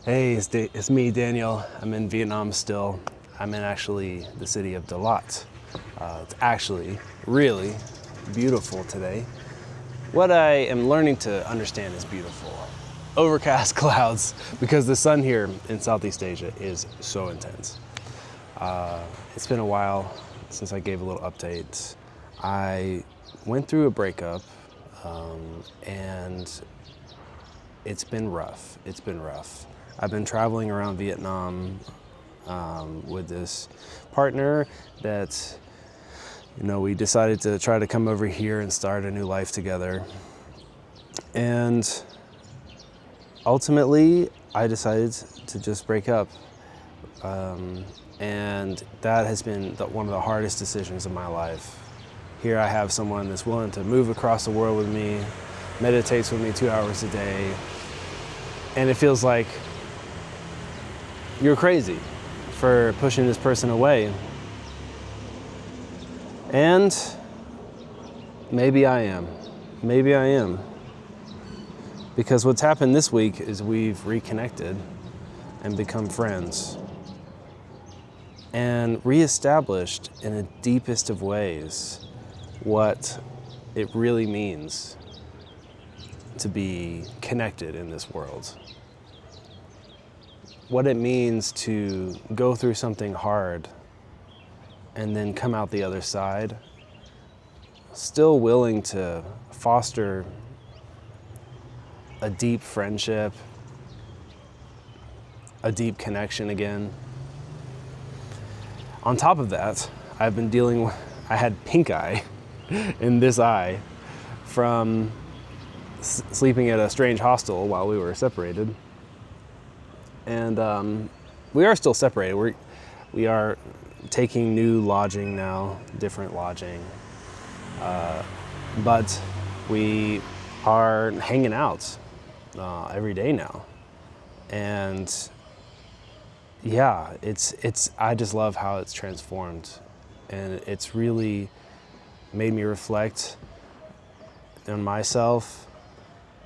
Hey, it's me, Daniel. I'm in Vietnam still. I'm in actually the city of Dalat. It's actually really beautiful today. What I am learning to understand is beautiful. Overcast clouds, because the sun here in Southeast Asia is so intense. It's been a while since I gave a little update. I went through a breakup and it's been rough. I've been traveling around Vietnam with this partner that, we decided to try to come over here and start a new life together. And ultimately, I decided to just break up. And that has been one of the hardest decisions of my life. Here I have someone that's willing to move across the world with me, meditates with me 2 hours a day, and it feels like you're crazy for pushing this person away. And maybe I am. Because what's happened this week is we've reconnected and become friends and reestablished in the deepest of ways what it really means to be connected in this world. What it means to go through something hard and then come out the other side, still willing to foster a deep friendship, a deep connection again. On top of that, I had pink eye in this eye from sleeping at a strange hostel while we were separated. And we are still separated. We are taking new lodging now, different lodging. But we are hanging out every day now. And yeah, I just love how it's transformed. And it's really made me reflect on myself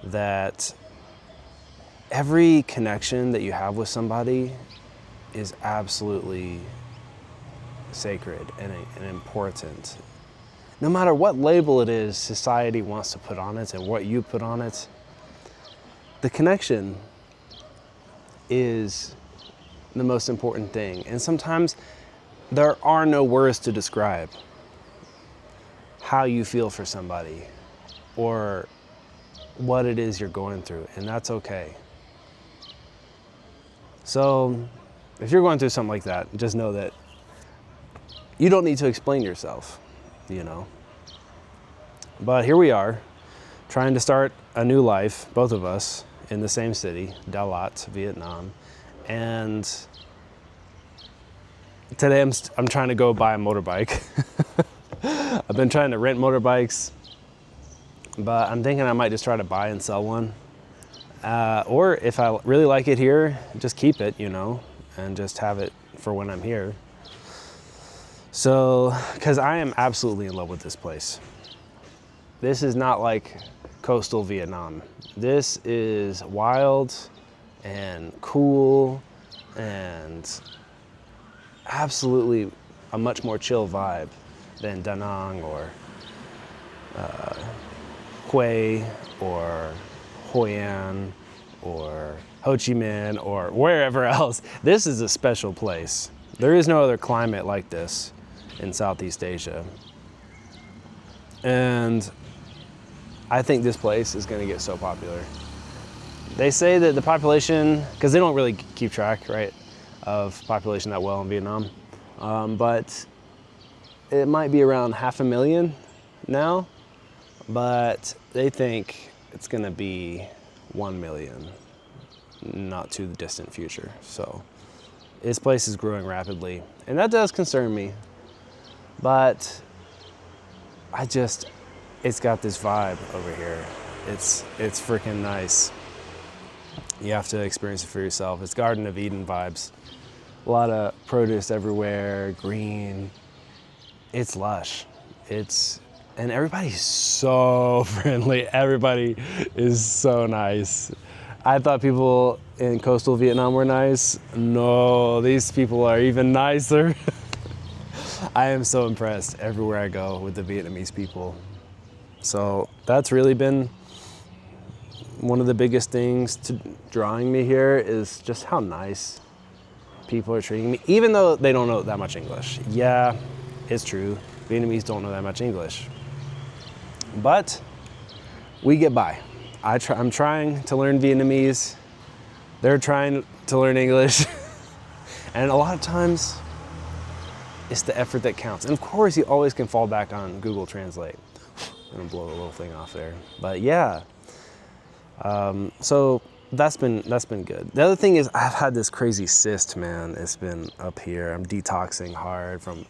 that every connection that you have with somebody is absolutely sacred and important. No matter what label it is society wants to put on it and what you put on it, the connection is the most important thing. And sometimes there are no words to describe how you feel for somebody or what it is you're going through, and that's okay. So if you're going through something like that, just know that you don't need to explain yourself, But here we are, trying to start a new life, both of us, in the same city, Dalat, Vietnam. And today I'm trying to go buy a motorbike. I've been trying to rent motorbikes, but I'm thinking I might just try to buy and sell one. Or if I really like it here, just keep it, and just have it for when I'm here. So, because I am absolutely in love with this place. This is not like coastal Vietnam. This is wild and cool and absolutely a much more chill vibe than Da Nang or Hue or Hoi An or Ho Chi Minh or wherever else. This is a special place. There is no other climate like this in Southeast Asia. And I think this place is going to get so popular. They say that the population, because they don't really keep track, right, of population that well in Vietnam, but it might be around 500,000 now, but they think it's going to be 1 million, not too distant future. So this place is growing rapidly, and that does concern me, but it's got this vibe over here. It's freaking nice. You have to experience it for yourself. It's Garden of Eden vibes. A lot of produce everywhere, green. It's lush. And everybody's so friendly. Everybody is so nice. I thought people in coastal Vietnam were nice. No, these people are even nicer. I am so impressed everywhere I go with the Vietnamese people. So that's really been one of the biggest things to drawing me here, is just how nice people are treating me, even though they don't know that much English. Yeah, it's true. Vietnamese don't know that much English. But we get by. I'm trying to learn Vietnamese. They're trying to learn English. And a lot of times, it's the effort that counts. And of course, you always can fall back on Google Translate. I'm gonna blow a little thing off there. But yeah, so that's been good. The other thing is I've had this crazy cyst, man. It's been up here. I'm detoxing hard from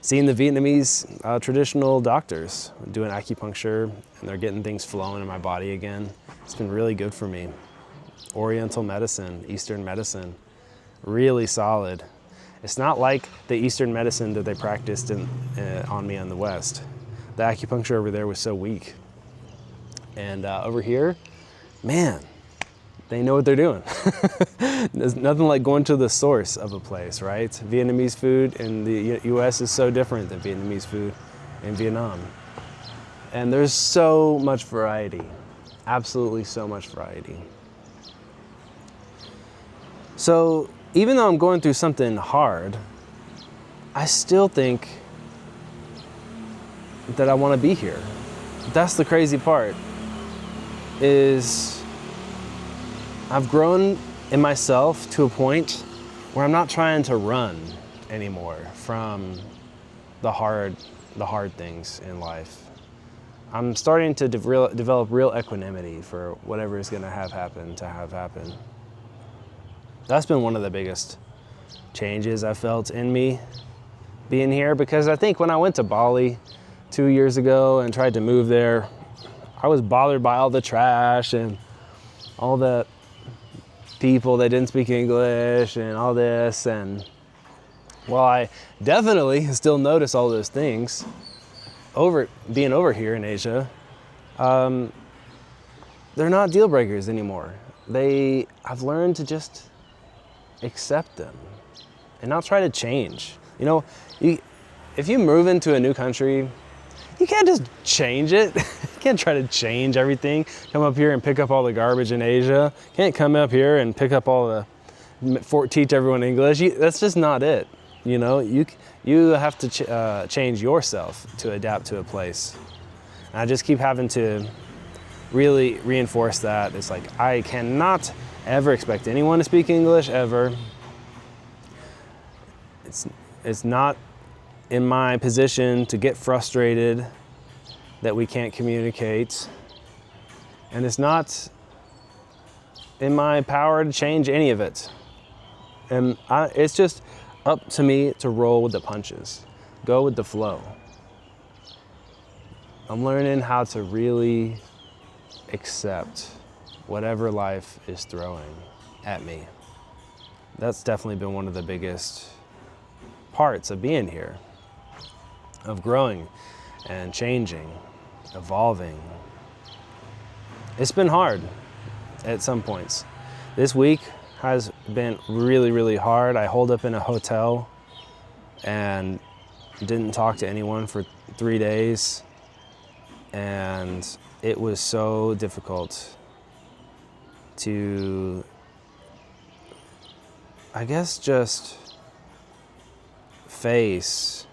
seeing the Vietnamese traditional doctors doing acupuncture, and they're getting things flowing in my body again. It's been really good for me. Oriental medicine, Eastern medicine, really solid. It's not like the Eastern medicine that they practiced on me in the West. The acupuncture over there was so weak. And over here, man, they know what they're doing. There's nothing like going to the source of a place, right? Vietnamese food in the US is so different than Vietnamese food in Vietnam. And there's so much variety, absolutely so much variety. So even though I'm going through something hard, I still think that I want to be here. That's the crazy part, is I've grown in myself to a point where I'm not trying to run anymore from the hard things in life. I'm starting to develop real equanimity for whatever is going to have happen. That's been one of the biggest changes I felt in me being here, because I think when I went to Bali 2 years ago and tried to move there, I was bothered by all the trash and all the people that didn't speak English and all this. And while I definitely still notice all those things being over here in Asia, they're not deal breakers anymore. I've learned to just accept them and not try to change. You know, if you move into a new country, you can't just change it. You can't try to change everything. Come up here and pick up all the garbage in Asia. Can't come up here and pick up teach everyone English. That's just not it. You know, you have to change yourself to adapt to a place. And I just keep having to really reinforce that. It's like, I cannot ever expect anyone to speak English ever. It's not in my position to get frustrated that we can't communicate. And it's not in my power to change any of it. And it's just up to me to roll with the punches, go with the flow. I'm learning how to really accept whatever life is throwing at me. That's definitely been one of the biggest parts of being here, of growing and changing, evolving. It's been hard at some points. This week has been really, really hard. I holed up in a hotel and didn't talk to anyone for 3 days. And it was so difficult to, I guess, just face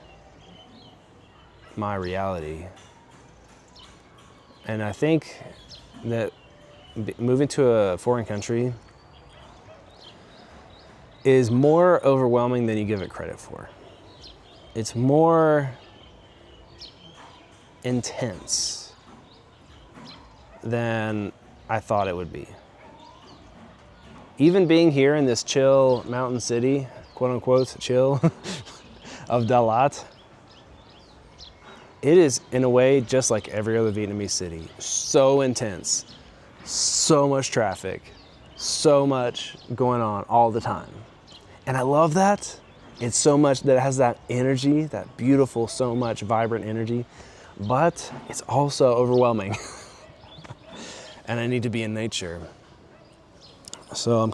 my reality. And I think that moving to a foreign country is more overwhelming than you give it credit for. It's more intense than I thought it would be. Even being here in this chill mountain city, quote unquote chill, of Dalat, it is in a way just like every other Vietnamese city. So intense, so much traffic, so much going on all the time. And I love that. It's so much that it has that energy, that beautiful, so much vibrant energy, but it's also overwhelming. And I need to be in nature. So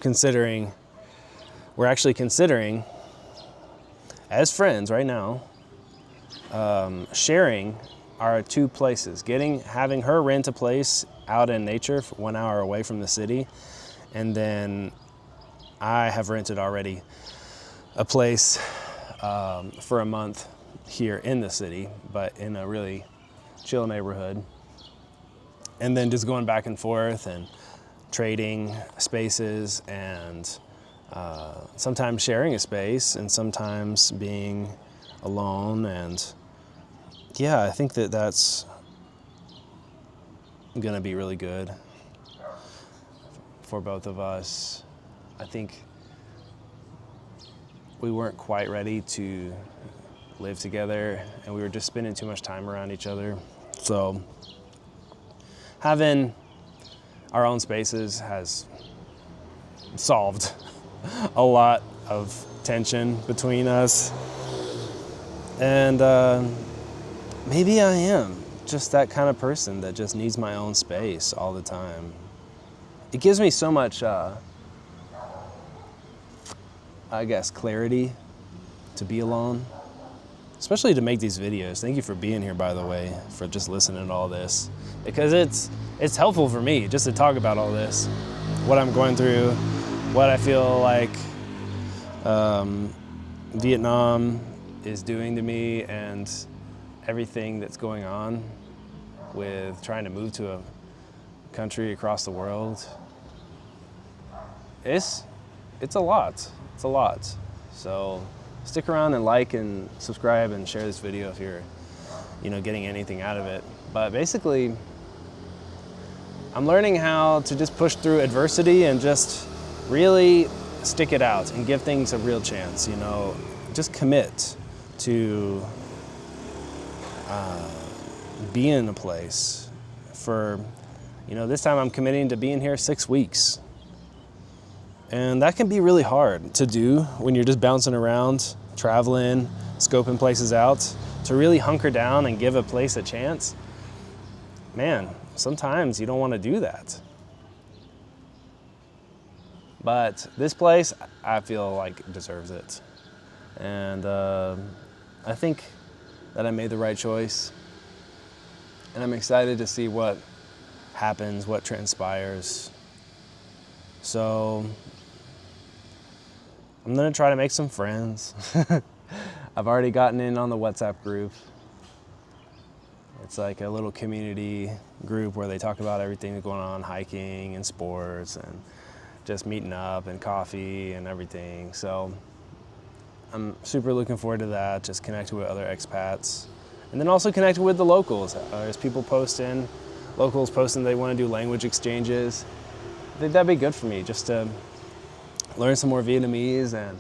we're actually considering, as friends right now, sharing our 2 places, having her rent a place out in nature 1 hour away from the city, and then I have rented already a place for a month here in the city, but in a really chill neighborhood. And then just going back and forth and trading spaces, and sometimes sharing a space and sometimes being alone. And yeah, I think that's gonna be really good for both of us. I think we weren't quite ready to live together, and we were just spending too much time around each other. So having our own spaces has solved a lot of tension between us. And maybe I am just that kind of person that just needs my own space all the time. It gives me so much, clarity to be alone, especially to make these videos. Thank you for being here, by the way, for just listening to all this, because it's helpful for me just to talk about all this, what I'm going through, what I feel like Vietnam is doing to me, and everything that's going on with trying to move to a country across the world. It's a lot. It's a lot. So stick around and like and subscribe and share this video if you're, getting anything out of it. But basically, I'm learning how to just push through adversity and just really stick it out and give things a real chance, just commit to being in a place for, this time I'm committing to being here 6 weeks. And that can be really hard to do when you're just bouncing around, traveling, scoping places out. To really hunker down and give a place a chance, man, sometimes you don't want to do that. But this place, I feel like deserves it. And I think that I made the right choice. And I'm excited to see what happens, what transpires. So I'm gonna try to make some friends. I've already gotten in on the WhatsApp group. It's like a little community group where they talk about everything that's going on, hiking and sports and just meeting up and coffee and everything. So I'm super looking forward to that, just connecting with other expats. And then also connecting with the locals. There's locals posting they want to do language exchanges. I think that'd be good for me, just to learn some more Vietnamese and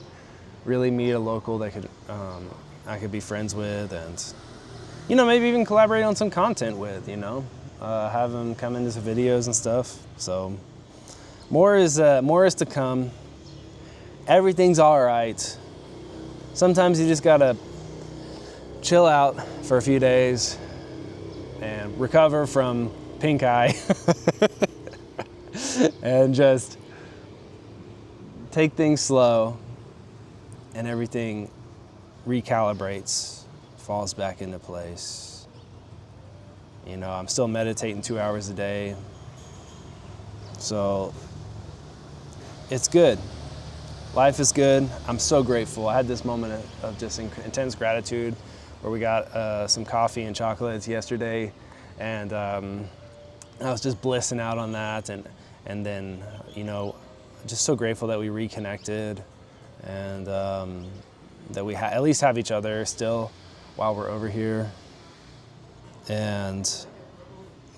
really meet a local that I could be friends with, and maybe even collaborate on some content with. Have them come into some videos and stuff. So more is to come. Everything's all right. Sometimes you just gotta chill out for a few days and recover from pink eye and just take things slow, and everything recalibrates, falls back into place. I'm still meditating 2 hours a day. So it's good. Life is good. I'm so grateful. I had this moment of just intense gratitude where we got some coffee and chocolates yesterday, and I was just blissing out on that, and then just so grateful that we reconnected, and that we at least have each other still while we're over here, and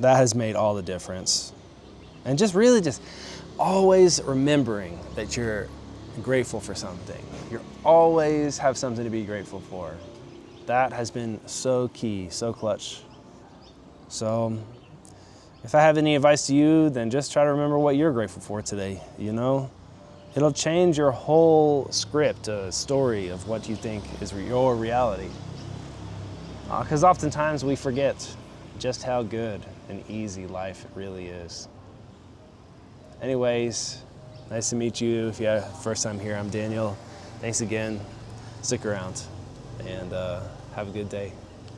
that has made all the difference. And just really just always remembering that you're grateful for something. You always have something to be grateful for. That has been so key, so clutch. So if I have any advice to you, then just try to remember what you're grateful for today, It'll change your whole script, story of what you think is your reality. Because oftentimes we forget just how good and easy life really is. Anyways, Nice to meet you. If you're first time here, I'm Daniel. Thanks again. Stick around and have a good day.